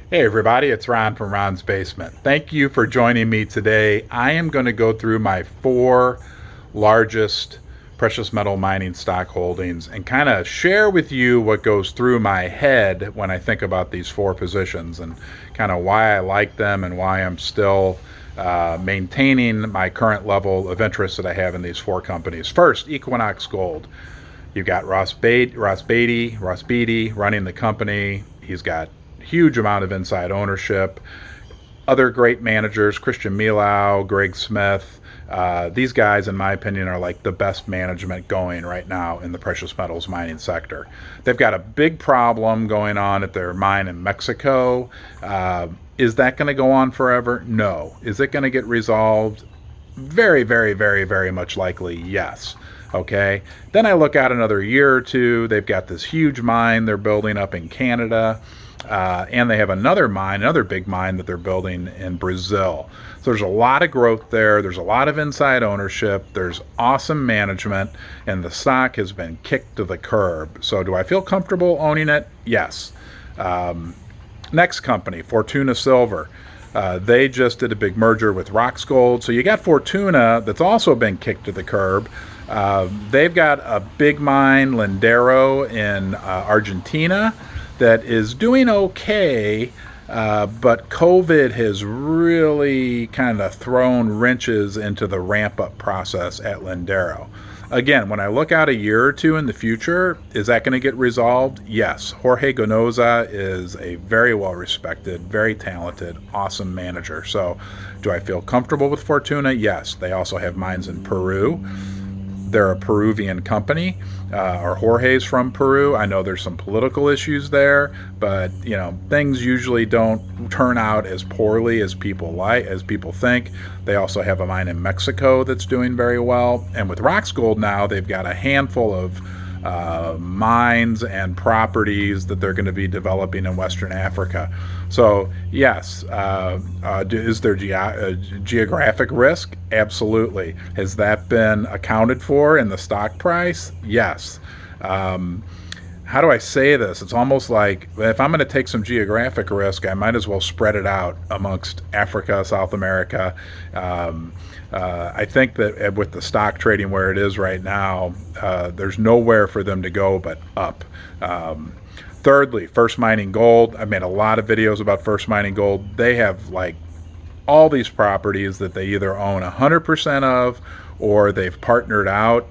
Hey everybody, it's Ron from Ron's Basement. Thank you for joining me today. I am going to go through my 4 largest precious metal mining stock holdings and kind of share with you what goes through my head when I think about these 4 positions and kind of why I like them and why I'm still maintaining my current level of interest that I have in these 4 companies. First, Equinox Gold. You've got Ross Beatty running the company. He's got huge amount of inside ownership. Other great managers, Christian Mielau, Greg Smith. These guys, in my opinion, are like the best management going right now in the precious metals mining sector. They've got a big problem going on at their mine in Mexico. Is that going to go on forever? No. Is it going to get resolved? Very, very, very, very much likely, yes. Okay. Then I look out another year or two. They've got this huge mine they're building up in Canada. And they have another big mine that they're building in Brazil. So there's a lot of growth there. There's a lot of inside ownership. There's awesome management, and the stock has been kicked to the curb. So do I feel comfortable owning it? Yes. Next company, Fortuna Silver. They just did a big merger with Rox Gold. So you got Fortuna that's also been kicked to the curb. They've got a big mine, Lindero, in Argentina, that is doing okay, but COVID has really kind of thrown wrenches into the ramp-up process at Lindero. Again, when I look out a year or two in the future, is that going to get resolved? Yes. Jorge Ganoza is a very well-respected, very talented, awesome manager. So do I feel comfortable with Fortuna? Yes. They also have mines in Peru. They're a Peruvian company, or Jorge's from Peru. I know there's some political issues there, but things usually don't turn out as poorly as people think. They also have a mine in Mexico that's doing very well, and with Rox Gold now, they've got a handful of mines and properties that they're going to be developing in Western Africa. So yes, is there geographic risk? Absolutely. Has that been accounted for in the stock price? Yes. How do I say this? It's almost like if I'm going to take some geographic risk, I might as well spread it out amongst Africa, South America. I think that with the stock trading where it is right now, there's nowhere for them to go but up. Thirdly, First Mining Gold. I've made a lot of videos about First Mining Gold. They have like all these properties that they either own 100% of or they've partnered out.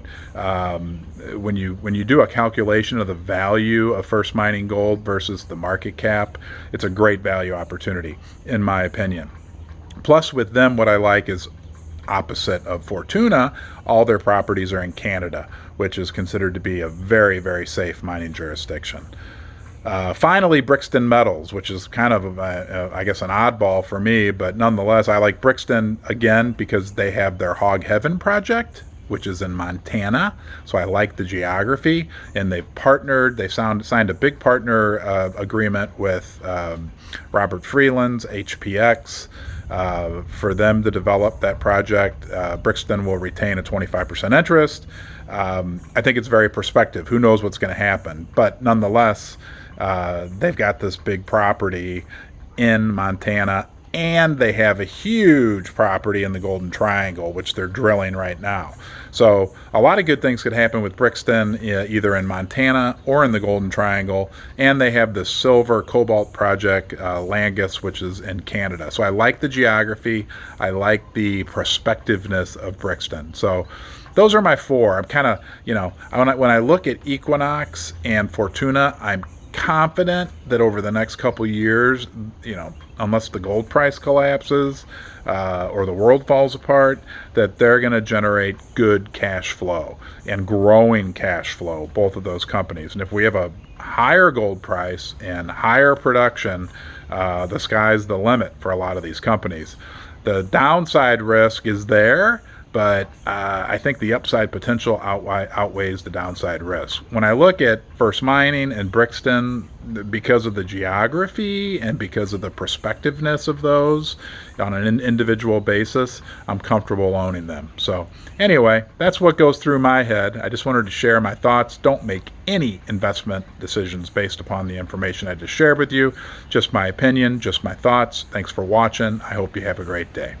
When you do a calculation of the value of First Mining Gold versus the market cap, it's a great value opportunity, in my opinion. Plus, with them, what I like is opposite of Fortuna, all their properties are in Canada, which is considered to be a very, very safe mining jurisdiction. Finally, Brixton Metals, which is kind of, I guess, an oddball for me, but nonetheless, I like Brixton, again, because they have their Hog Heaven project, which is in Montana, so I like the geography, and they've signed a big partner agreement with Robert Freeland's HPX, for them to develop that project. Brixton will retain a 25% interest. I think it's very prospective. Who knows what's going to happen? But nonetheless, they've got this big property in Montana, and they have a huge property in the Golden Triangle, which they're drilling right now. So a lot of good things could happen with Brixton, either in Montana or in the Golden Triangle. And they have the silver cobalt project, Langus, which is in Canada. So I like the geography. I like the prospectiveness of Brixton. So those are my 4. I'm kind of, when I look at Equinox and Fortuna, I'm confident that over the next couple years, unless the gold price collapses or the world falls apart, that they're going to generate good cash flow and growing cash flow, both of those companies. And if we have a higher gold price and higher production, the sky's the limit for a lot of these companies. The downside risk is there, but I think the upside potential outweighs the downside risk. When I look at First Mining and Brixton, because of the geography and because of the prospectiveness of those on an individual basis, I'm comfortable owning them. So anyway, that's what goes through my head. I just wanted to share my thoughts. Don't make any investment decisions based upon the information I just shared with you. Just my opinion, just my thoughts. Thanks for watching. I hope you have a great day.